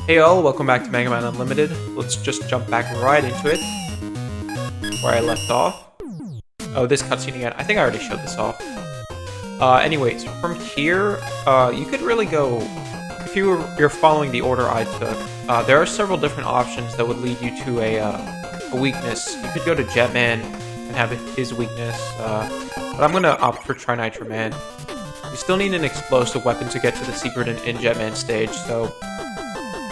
Hey all, welcome back to Mega Man Unlimited. Let's just jump back right into it, where I left off. Oh, this cutscene again. I think I already showed this off. Anyways, from here, you could really go, if you're following the order I took, there are several different options that would lead you to a weakness. You could go to Jetman and have his weakness, but I'm gonna opt for Trinitro Man. You still need an explosive weapon to get to the secret in Jetman stage, so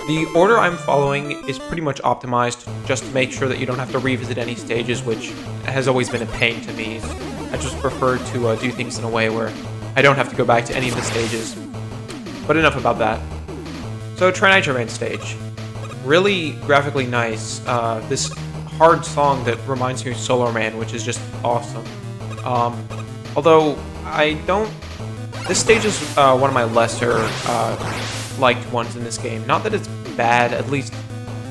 the order I'm following is pretty much optimized just to make sure that you don't have to revisit any stages, which has always been a pain to me. I just prefer to do things in a way where I don't have to go back to any of the stages. But enough about that. So, Trinitro Man stage. Really graphically nice. This hard song that reminds me of Solar Man, which is just awesome. Although, this stage is one of my lesser liked ones in this game. Not that it's bad, at least,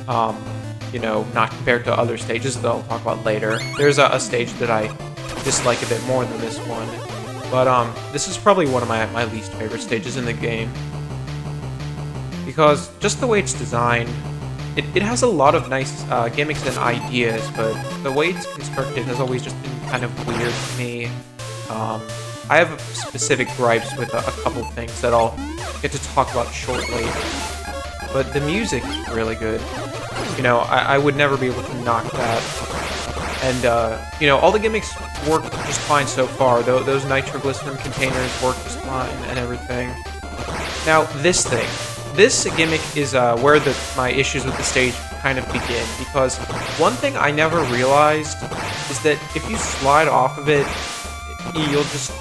not compared to other stages that I'll talk about later. There's a stage that I dislike a bit more than this one, but this is probably one of my least favorite stages in the game. Because just the way it's designed, it has a lot of nice gimmicks and ideas, but the way it's constructed has always just been kind of weird to me. I have specific gripes with a couple things that I'll get to talk about shortly, but the music is really good. I would never be able to knock that, and all the gimmicks work just fine so far. Those nitroglycerin containers work just fine and everything. Now this gimmick is where my issues with the stage kind of begin, because one thing I never realized is that if you slide off of it, you'll just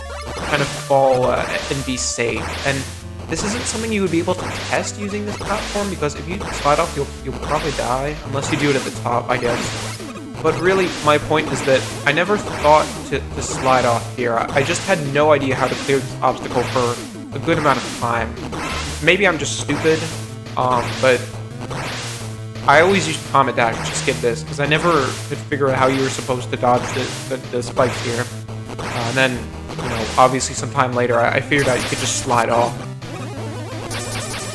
kind of fall and be safe. And this isn't something you would be able to test using this platform, because if you slide off, you'll probably die, unless you do it at the top, I guess. But really, my point is that I never thought to slide off here. I just had no idea how to clear this obstacle for a good amount of time. Maybe I'm just stupid, but I always used Comet Dash to skip this, because I never could figure out how you were supposed to dodge the spikes here. And then, obviously sometime later, I figured out you could just slide off.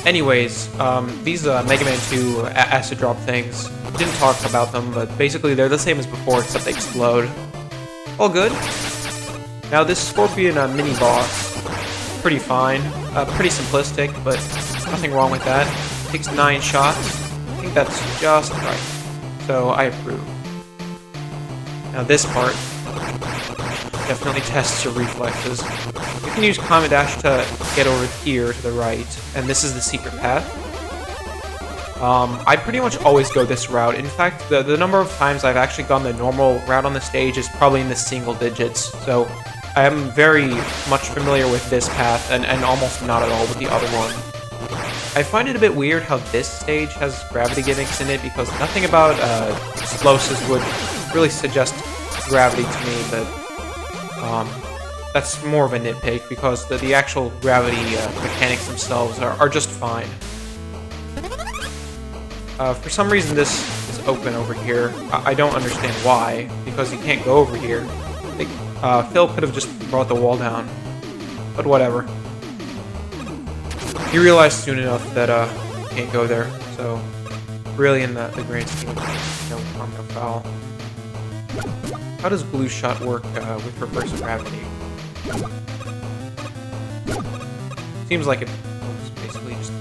Anyways, these Mega Man 2 acid drop things, didn't talk about them, but basically they're the same as before, except they explode. All good. Now this Scorpion mini-boss, pretty fine, pretty simplistic, but nothing wrong with that. Takes 9 shots. I think that's just right. So I approve. Now this part definitely tests your reflexes. You can use Comet Dash to get over here to the right, and this is the secret path. I pretty much always go this route. In fact, the number of times I've actually gone the normal route on the stage is probably in the single digits, so I am very much familiar with this path, and almost not at all with the other one. I find it a bit weird how this stage has gravity gimmicks in it, because nothing about explosives would really suggest gravity to me, but that's more of a nitpick, because the actual gravity mechanics themselves are just fine. For some reason this is open over here. I don't understand why, because you can't go over here. Phil could have just brought the wall down, but whatever. He realized soon enough that you can't go there, so really in the grand scheme of things, no harm, no foul. How does Blue Shot work with reverse gravity? Seems like it works basically just...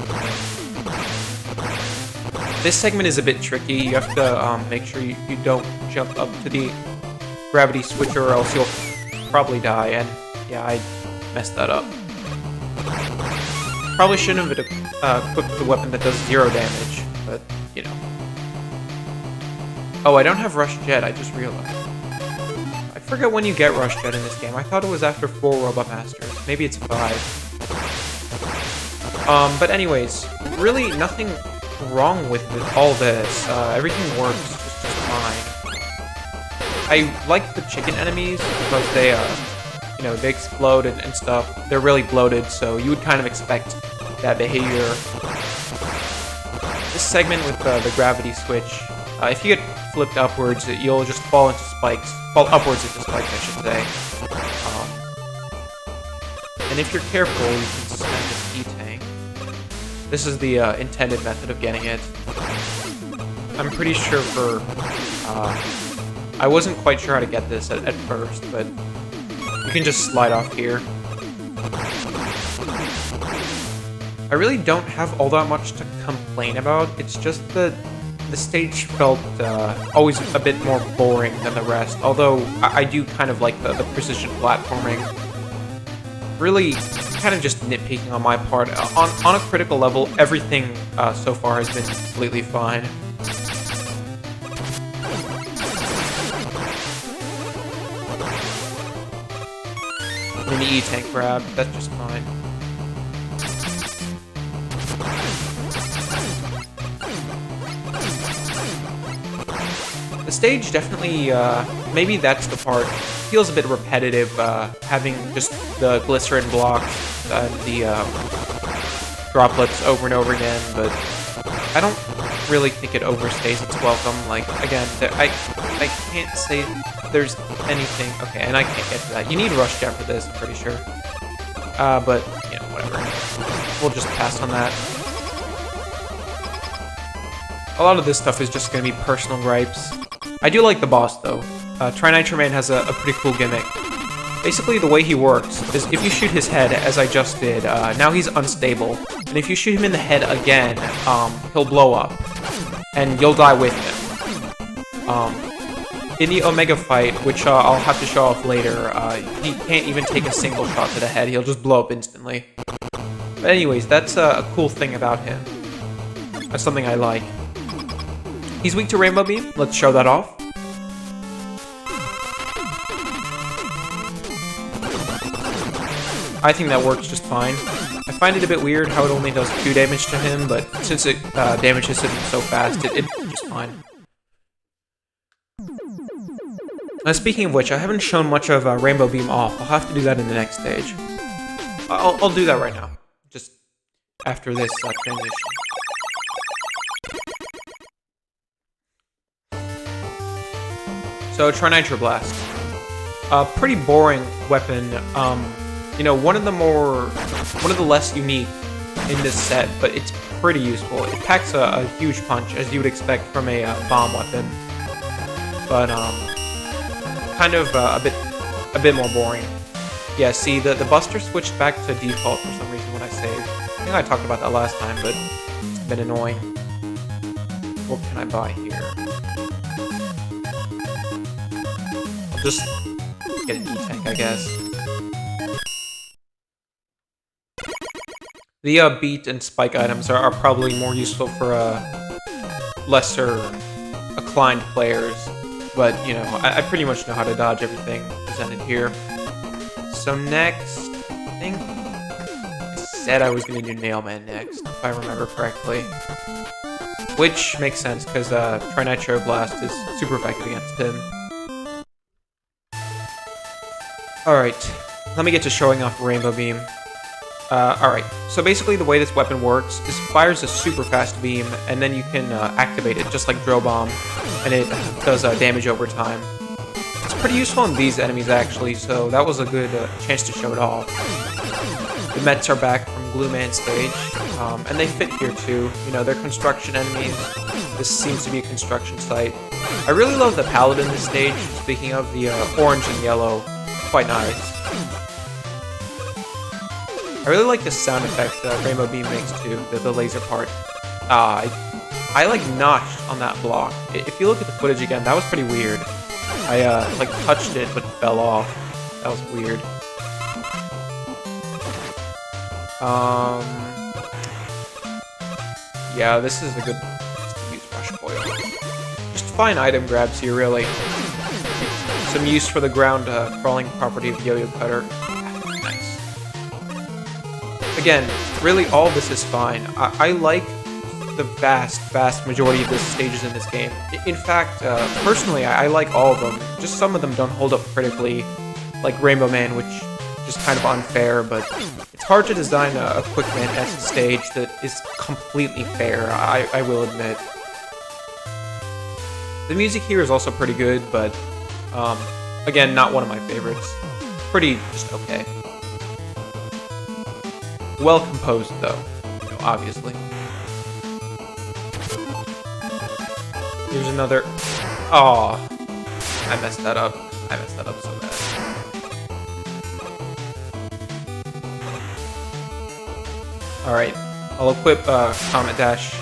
This segment is a bit tricky. You have to make sure you don't jump up to the gravity switcher, or else you'll probably die, and yeah, I messed that up. Probably shouldn't have equipped the weapon that does 0 damage, but, Oh, I don't have Rush Jet, I just realized. I forget when you get Rush Jet in this game. I thought it was after 4 Robot Masters. Maybe it's 5. But anyways, really nothing wrong with all this. Everything works just fine. I like the chicken enemies because they, they explode and stuff. They're really bloated, so you would kind of expect that behavior. This segment with the gravity switch, if you get flipped upwards, you'll just fall into spikes. Fall upwards into spikes, I should say. And if you're careful, you can suspend this E-tank. This is the intended method of getting it. I'm pretty sure for... I wasn't quite sure how to get this at first, but you can just slide off here. I really don't have all that much to complain about. It's just that the stage felt always a bit more boring than the rest, although I do kind of like the precision platforming. Really kind of just nitpicking on my part. On a critical level, everything so far has been completely fine. Mini E-tank grab, that's just fine. The stage definitely, maybe that's the part, feels a bit repetitive, having just the glycerin blocks and the droplets over and over again, but I don't really think it overstays its welcome. Like, again, I can't say there's anything... Okay, and I can't get to that. You need Rush Jet for this, I'm pretty sure. But, you know, whatever. We'll just pass on that. A lot of this stuff is just going to be personal gripes. I do like the boss, though. Trinitro Man has a pretty cool gimmick. Basically, the way he works is if you shoot his head, as I just did, now he's unstable. And if you shoot him in the head again, he'll blow up. And you'll die with him. In the Omega fight, which I'll have to show off later, he can't even take a single shot to the head. He'll just blow up instantly. But anyways, that's a cool thing about him. That's something I like. He's weak to Rainbow Beam. Let's show that off. I think that works just fine. I find it a bit weird how it only does 2 damage to him, but since it damages him so fast, it's just fine. Speaking of which, I haven't shown much of Rainbow Beam off. I'll have to do that in the next stage. I'll do that right now, just after this transition. So, Trinitro Blast. Pretty boring weapon. You know, one of the less unique in this set, but it's pretty useful. It packs a huge punch, as you would expect from a bomb weapon. But, kind of a bit more boring. Yeah, see, the Buster switched back to default for some reason when I saved. I think I talked about that last time, but it's been annoying. What can I buy here? I'll just get an E-tank, I guess. The beat and spike items are probably more useful for lesser acclaimed players. But, you know, I pretty much know how to dodge everything presented here. So next, I think I said I was going to do Nailman next, if I remember correctly. Which makes sense, because Trinitro Blast is super effective against him. Alright, let me get to showing off Rainbow Beam. Alright, so basically the way this weapon works is it fires a super fast beam, and then you can activate it, just like Drill Bomb, and it does damage over time. It's pretty useful on these enemies, actually, so that was a good chance to show it off. The Mets are back from Glue Man stage, and they fit here too. You know, they're construction enemies. This seems to be a construction site. I really love the palette in this stage, speaking of the orange and yellow. Quite nice. I really like the sound effect that Rainbow Beam makes too, the laser part. I like notched on that block. If you look at the footage again, that was pretty weird. I like touched it but fell off. That was weird. Yeah, this is a good use Rush Coil. Just fine item grabs here, really. Some use for the ground crawling property of Yo-Yo Cutter. Nice. Again, really all this is fine. I like the vast majority of the stages in this game. In fact, personally, I like all of them. Just some of them don't hold up critically, like Rainbow Man, which is just kind of unfair, but it's hard to design a Quick Man-esque stage that is completely fair, I will admit. The music here is also pretty good, but again, not one of my favorites. Pretty just okay. Well composed, though. You know, obviously. Here's another... Oh, I messed that up. I messed that up so bad. Alright, I'll equip Comet Dash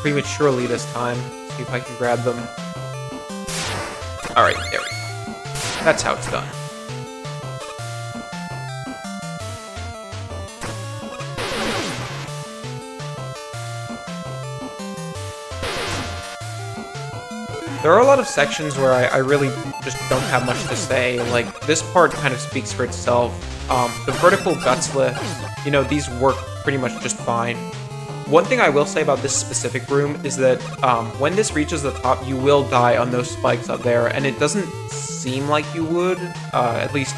prematurely this time. See if I can grab them. Alright, there we go. That's how it's done. There are a lot of sections where I really just don't have much to say. Like, this part kind of speaks for itself. The vertical guts lifts, you know, these work pretty much just fine. One thing I will say about this specific room is that when this reaches the top, you will die on those spikes up there, and it doesn't seem like you would, at least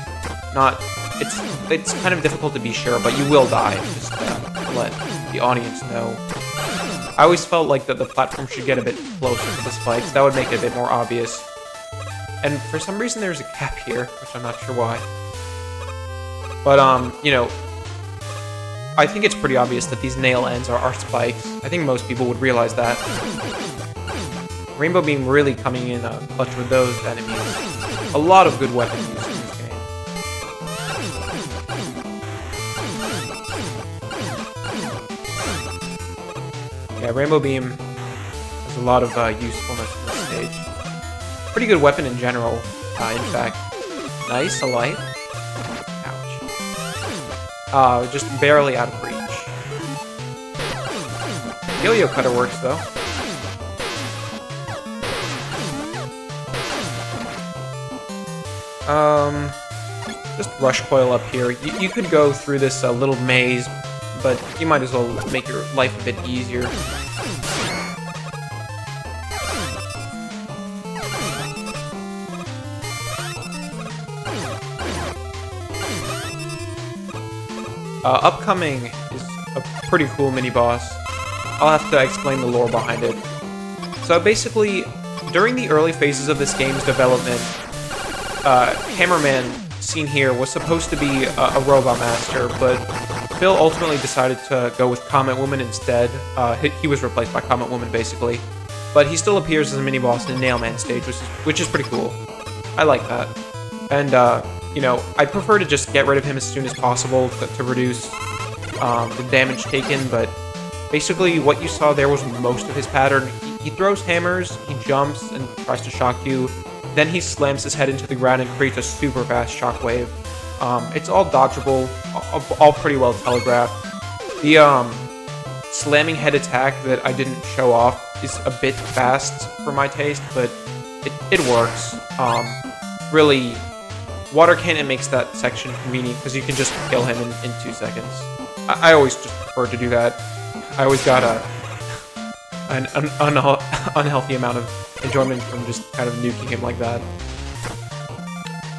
not, it's kind of difficult to be sure, but you will die, just to let the audience know. I always felt like that the platform should get a bit closer to the spikes. That would make it a bit more obvious. And for some reason there's a cap here, which I'm not sure why. But, you know, I think it's pretty obvious that these nail ends are spikes. I think most people would realize that. Rainbow Beam really coming in clutch with those enemies. A lot of good weapon use in this game. Yeah, Rainbow Beam has a lot of usefulness in this stage. Pretty good weapon in general, in fact. Nice, a light. Ouch. Just barely out of reach. Yo-Yo Cutter works, though. Just Rush Coil up here. You could go through this little maze, but you might as well make your life a bit easier. Upcoming is a pretty cool mini-boss. I'll have to explain the lore behind it. So basically, during the early phases of this game's development, Hammerman, seen here, was supposed to be a Robot Master, but Phil ultimately decided to go with Comet Woman instead. He was replaced by Comet Woman, basically. But he still appears as a mini-boss in the Nailman stage, which is pretty cool. I like that. And, you know, I prefer to just get rid of him as soon as possible to reduce the damage taken, but basically what you saw there was most of his pattern. He throws hammers, he jumps and tries to shock you, then he slams his head into the ground and creates a super fast shockwave. It's all dodgeable, all pretty well telegraphed. The slamming head attack that I didn't show off is a bit fast for my taste, but it works. Really, Water Cannon makes that section convenient because you can just kill him in 2 seconds. I always just prefer to do that. I always got an unhealthy amount of enjoyment from just kind of nuking him like that.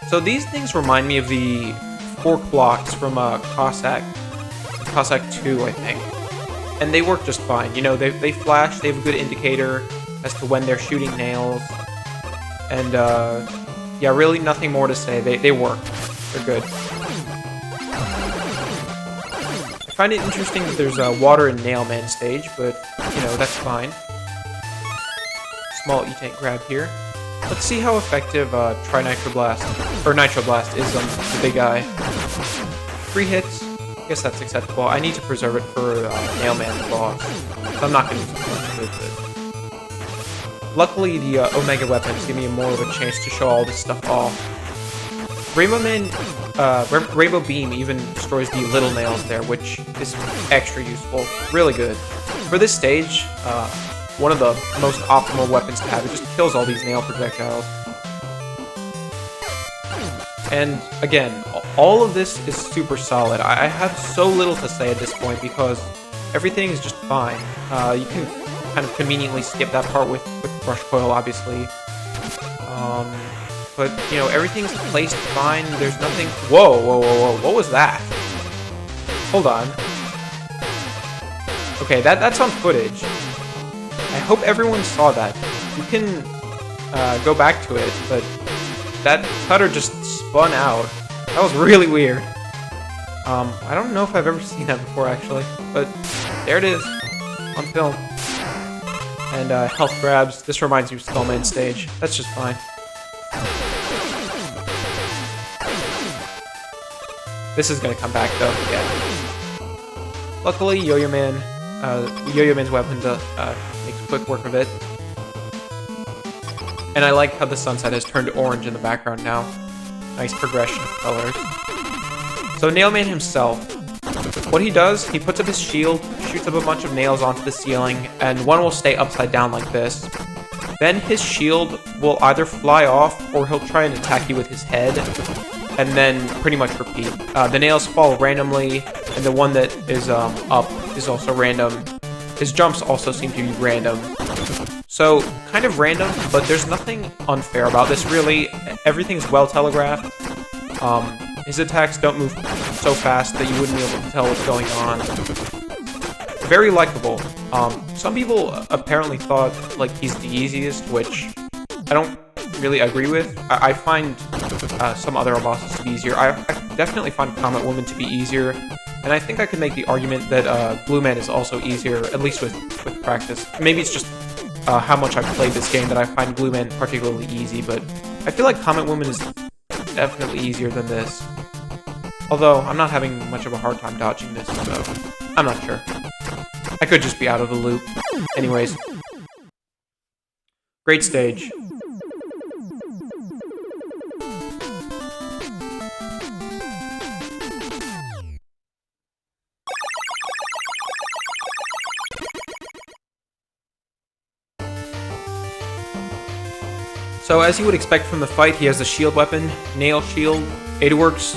So these things remind me of the fork blocks from Cossack 2, I think. And they work just fine. You know, they flash, they have a good indicator as to when they're shooting nails. And, yeah, really nothing more to say. They work. They're good. I find it interesting that there's a water and Nailman stage, but, you know, that's fine. Small E-Tank grab here. Let's see how effective Trinitro Blast, or Nitro Blast is on the big guy. 3 hits. I guess that's acceptable. I need to preserve it for Nailman the boss. So I'm not going to use too much of it. Luckily, the Omega weapons give me more of a chance to show all this stuff off. Rainbow Beam even destroys the little nails there, which is extra useful. Really good. For this stage, one of the most optimal weapons to have. It just kills all these nail projectiles. And again, all of this is super solid. I have so little to say at this point because everything is just fine. You can kind of conveniently skip that part with Rush Coil, obviously. But, you know, everything's placed fine. There's nothing... Whoa, whoa, whoa, whoa. What was that? Hold on. Okay, that's on footage. I hope everyone saw that. You can go back to it, but that cutter just spun out. That was really weird. I don't know if I've ever seen that before, actually, but There it is. On film. And health grabs. This reminds me of Skullman stage. That's just fine. This is gonna come back though. Yeah. Luckily, Yo-Yo Man's weapon makes quick work of it. And I like how the sunset has turned orange in the background now. Nice progression of colors. So Nailman himself, what he does, he puts up his shield, shoots up a bunch of nails onto the ceiling, and one will stay upside down like this. Then his shield will either fly off, or he'll try and attack you with his head, and then pretty much repeat. The nails fall randomly, and the one that is up is also random. His jumps also seem to be random. So, kind of random, but there's nothing unfair about this, really. Everything's well telegraphed. His attacks don't move so fast that you wouldn't be able to tell what's going on. Very likable. Some people apparently thought like he's the easiest, which I don't really agree with. I find some other bosses to be easier. I definitely find Comet Woman to be easier, and I think I could make the argument that Blue Man is also easier, at least with practice. Maybe it's just how much I've played this game that I find Blue Man particularly easy, but I feel like Comet Woman is definitely easier than this. Although, I'm not having much of a hard time dodging this, so I'm not sure. I could just be out of the loop. Anyways. Great stage. So as you would expect from the fight, he has a shield weapon, Nail Shield. It works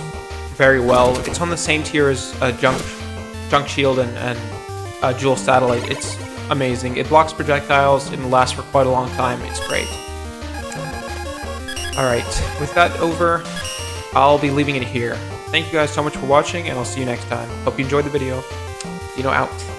very well. It's on the same tier as Junk Shield and Jewel Satellite. It's amazing. It blocks projectiles and lasts for quite a long time. It's great. Alright, with that over, I'll be leaving it here. Thank you guys so much for watching, and I'll see you next time. Hope you enjoyed the video. Xeno out.